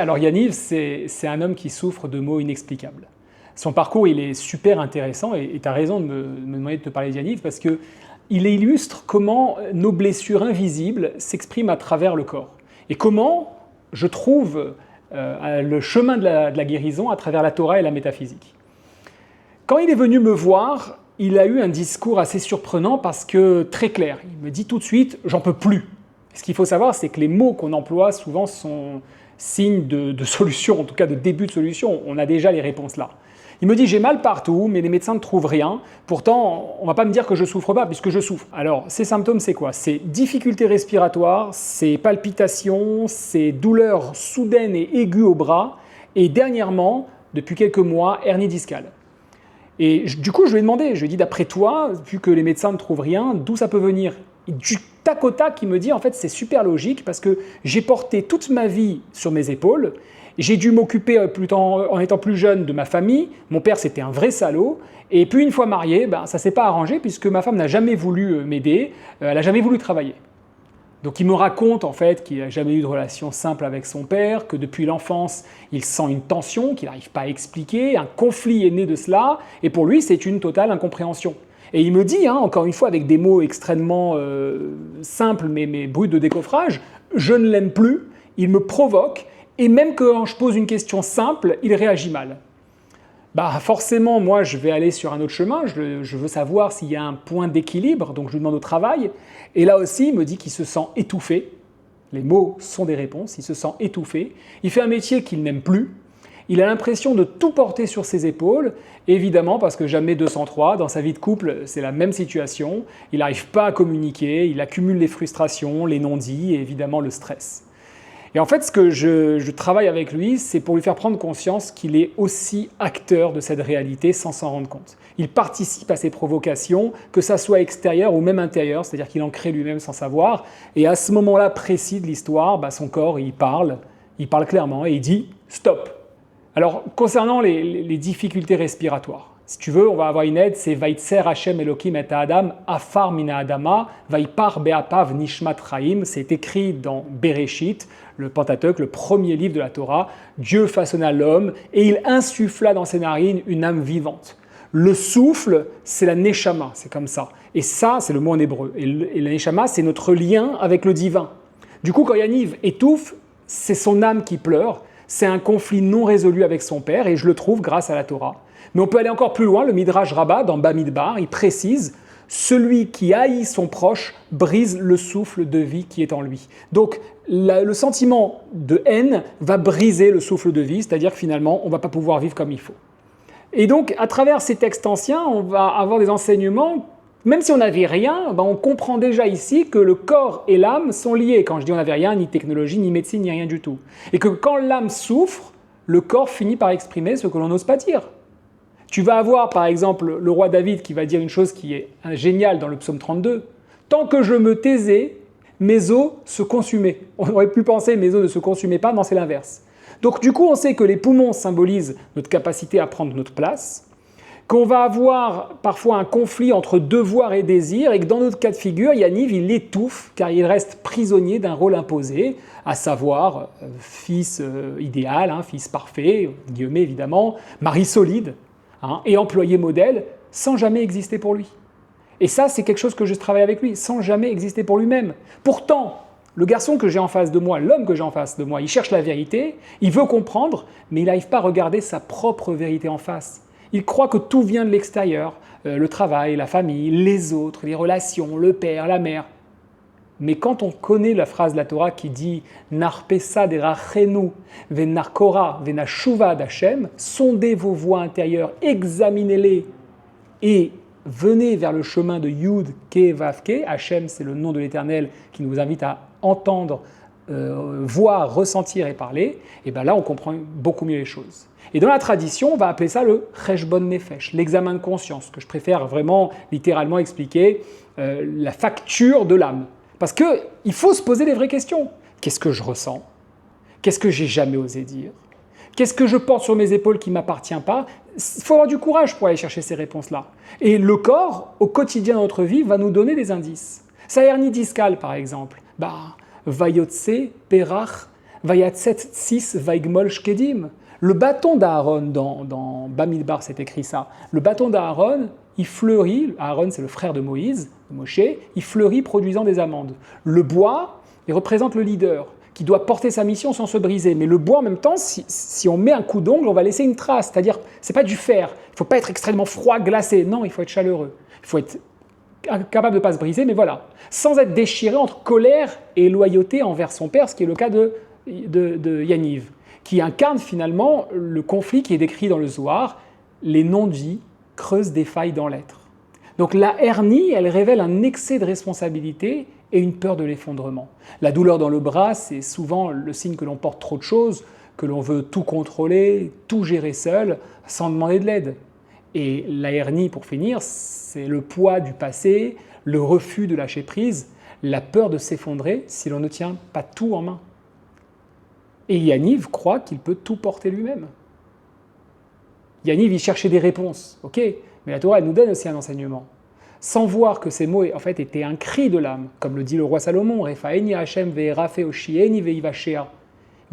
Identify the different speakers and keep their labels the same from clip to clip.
Speaker 1: Alors Yaniv, c'est un homme qui souffre de maux inexplicables. Son parcours, il est super intéressant et tu as raison de me demander de te parler de Yaniv parce qu'il illustre comment nos blessures invisibles s'expriment à travers le corps. Et comment je trouve le chemin de la guérison à travers la Torah et la métaphysique. Quand il est venu me voir, il a eu un discours assez surprenant parce que très clair. Il me dit tout de suite « j'en peux plus ». Ce qu'il faut savoir, c'est que les mots qu'on emploie souvent sont signes de solution, en tout cas de début de solution. On a déjà les réponses là. Il me dit « j'ai mal partout, mais les médecins ne trouvent rien. Pourtant, on ne va pas me dire que je ne souffre pas, puisque je souffre. » Alors, ces symptômes, c'est quoi? C'est difficultés respiratoires, c'est palpitations, c'est douleurs soudaines et aiguës au bras, et dernièrement, depuis quelques mois, hernie discale. Et du coup, je lui ai demandé, je lui ai dit, d'après toi, vu que les médecins ne trouvent rien, d'où ça peut venir? Et du tac au tac, il me dit, en fait, c'est super logique parce que j'ai porté toute ma vie sur mes épaules, j'ai dû m'occuper en étant plus jeune de ma famille, mon père c'était un vrai salaud, et puis une fois marié, ça ne s'est pas arrangé puisque ma femme n'a jamais voulu m'aider, elle n'a jamais voulu travailler. Donc il me raconte en fait qu'il n'a jamais eu de relation simple avec son père, que depuis l'enfance, il sent une tension qu'il n'arrive pas à expliquer, un conflit est né de cela, et pour lui, c'est une totale incompréhension. Et il me dit, encore une fois, avec des mots extrêmement simples mais bruts de décoffrage, « je ne l'aime plus, il me provoque, et même quand je pose une question simple, il réagit mal. » Forcément, moi, je vais aller sur un autre chemin, je veux savoir s'il y a un point d'équilibre, donc je lui demande au travail. Et là aussi, il me dit qu'il se sent étouffé. Les mots sont des réponses, il se sent étouffé. Il fait un métier qu'il n'aime plus. Il a l'impression de tout porter sur ses épaules, évidemment parce que jamais 203, dans sa vie de couple, c'est la même situation. Il n'arrive pas à communiquer, il accumule les frustrations, les non-dits et évidemment le stress. Et en fait, ce que je travaille avec lui, c'est pour lui faire prendre conscience qu'il est aussi acteur de cette réalité sans s'en rendre compte. Il participe à ces provocations, que ça soit extérieur ou même intérieur, c'est-à-dire qu'il en crée lui-même sans savoir. Et à ce moment-là précis de l'histoire, son corps, il parle clairement et il dit « stop ». Alors, concernant les difficultés respiratoires, si tu veux, on va avoir une aide, c'est « Vaïtser Hashem Elohim et Adam, Afar mina Adama, Vaïpar Be'apav Nishmat Chaim ». C'est écrit dans Bereshit, le Pentateuque, le premier livre de la Torah. Dieu façonna l'homme et il insuffla dans ses narines une âme vivante. Le souffle, c'est la Neshama, c'est comme ça. Et ça, c'est le mot en hébreu. Et la Neshama, c'est notre lien avec le divin. Du coup, quand Yaniv étouffe, c'est son âme qui pleure. C'est un conflit non résolu avec son père et je le trouve grâce à la Torah. Mais on peut aller encore plus loin, le Midrash Rabbah, dans Bamidbar, il précise « Celui qui haït son proche brise le souffle de vie qui est en lui ». Donc, le sentiment de haine va briser le souffle de vie, c'est-à-dire que finalement, on ne va pas pouvoir vivre comme il faut. Et donc, à travers ces textes anciens, on va avoir des enseignements, même si on n'avait rien, on comprend déjà ici que le corps et l'âme sont liés. Quand je dis on n'avait rien, ni technologie, ni médecine, ni rien du tout. Et que quand l'âme souffre, le corps finit par exprimer ce que l'on n'ose pas dire. Tu vas avoir par exemple le roi David qui va dire une chose qui est géniale dans le psaume 32. « Tant que je me taisais, mes os se consumaient. » On aurait pu penser mes os ne se consumaient pas, non c'est l'inverse. Donc du coup on sait que les poumons symbolisent notre capacité à prendre notre place, qu'on va avoir parfois un conflit entre devoir et désir et que dans notre cas de figure, Yaniv il étouffe car il reste prisonnier d'un rôle imposé, à savoir fils idéal, fils parfait, guillemets évidemment, mari solide, et employé modèle sans jamais exister pour lui. Et ça, c'est quelque chose que je travaille avec lui, sans jamais exister pour lui-même. Pourtant, le garçon que j'ai en face de moi, l'homme que j'ai en face de moi, il cherche la vérité, il veut comprendre, mais il n'arrive pas à regarder sa propre vérité en face. Il croit que tout vient de l'extérieur, le travail, la famille, les autres, les relations, le père, la mère. Mais quand on connaît la phrase de la Torah qui dit « Narpesa derachenu venarkora venashuva d'Hachem » sondez vos voies intérieures, examinez-les et venez vers le chemin de Yud, Ke, Vav, Ke. Hachem, c'est le nom de l'Éternel qui nous invite à entendre, voir, ressentir et parler. Et bien là, on comprend beaucoup mieux les choses. Et dans la tradition, on va appeler ça le Cheshbon Nefesh, l'examen de conscience, que je préfère vraiment littéralement expliquer la facture de l'âme. Parce qu'il faut se poser les vraies questions. Qu'est-ce que je ressens? Qu'est-ce que j'ai jamais osé dire? Qu'est-ce que je porte sur mes épaules qui ne m'appartient pas? Il faut avoir du courage pour aller chercher ces réponses-là. Et le corps, au quotidien de notre vie, va nous donner des indices. Sa hernie discale, par exemple. Vayotse perach Vayatset tzis vaigmol shkedim. Le bâton d'Aaron, dans Bamidbar, c'est écrit ça. Le bâton d'Aaron, il fleurit, Aaron c'est le frère de Moïse, de Moshe, il fleurit produisant des amandes. Le bois, il représente le leader, qui doit porter sa mission sans se briser. Mais le bois, en même temps, si on met un coup d'ongle, on va laisser une trace. C'est-à-dire, c'est pas du fer. Il ne faut pas être extrêmement froid, glacé. Non, il faut être chaleureux. Il faut être capable de ne pas se briser, mais voilà. Sans être déchiré entre colère et loyauté envers son père, ce qui est le cas de Yaniv, qui incarne finalement le conflit qui est décrit dans le Zohar. Les non-dits creusent des failles dans l'être. Donc la hernie, elle révèle un excès de responsabilité et une peur de l'effondrement. La douleur dans le bras, c'est souvent le signe que l'on porte trop de choses, que l'on veut tout contrôler, tout gérer seul, sans demander de l'aide. Et la hernie, pour finir, c'est le poids du passé, le refus de lâcher prise, la peur de s'effondrer si l'on ne tient pas tout en main. Et Yaniv croit qu'il peut tout porter lui-même. Yaniv, il cherchait des réponses, ok, mais la Torah, elle nous donne aussi un enseignement. Sans voir que ces mots en fait étaient un cri de l'âme, comme le dit le roi Salomon, Refaeni Hashem ve'erafe oshieni ve'ivashea.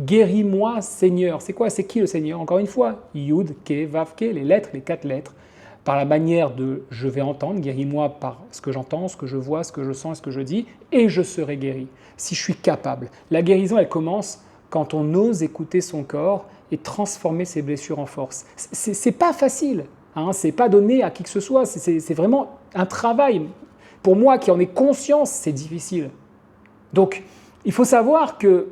Speaker 1: Guéris-moi, Seigneur. C'est quoi? C'est qui le Seigneur? Encore une fois, Yud, Ke, Vav, Ke, les lettres, les 4 lettres, par la manière de je vais entendre, guéris-moi par ce que j'entends, ce que je vois, ce que je sens, ce que je dis, et je serai guéri, si je suis capable. La guérison, elle commence quand on ose écouter son corps et transformer ses blessures en force. C'est pas facile. C'est pas donné à qui que ce soit, c'est vraiment un travail. Pour moi qui en ai conscience, c'est difficile. Donc, il faut savoir qu'il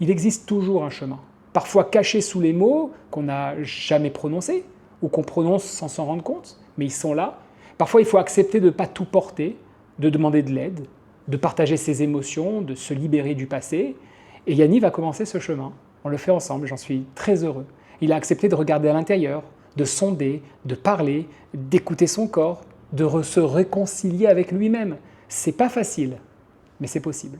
Speaker 1: existe toujours un chemin, parfois caché sous les mots qu'on n'a jamais prononcés, ou qu'on prononce sans s'en rendre compte, mais ils sont là. Parfois, il faut accepter de ne pas tout porter, de demander de l'aide, de partager ses émotions, de se libérer du passé. Et Yaniv va commencer ce chemin. On le fait ensemble, j'en suis très heureux. Il a accepté de regarder à l'intérieur, de sonder, de parler, d'écouter son corps, de se réconcilier avec lui-même. C'est pas facile, mais c'est possible.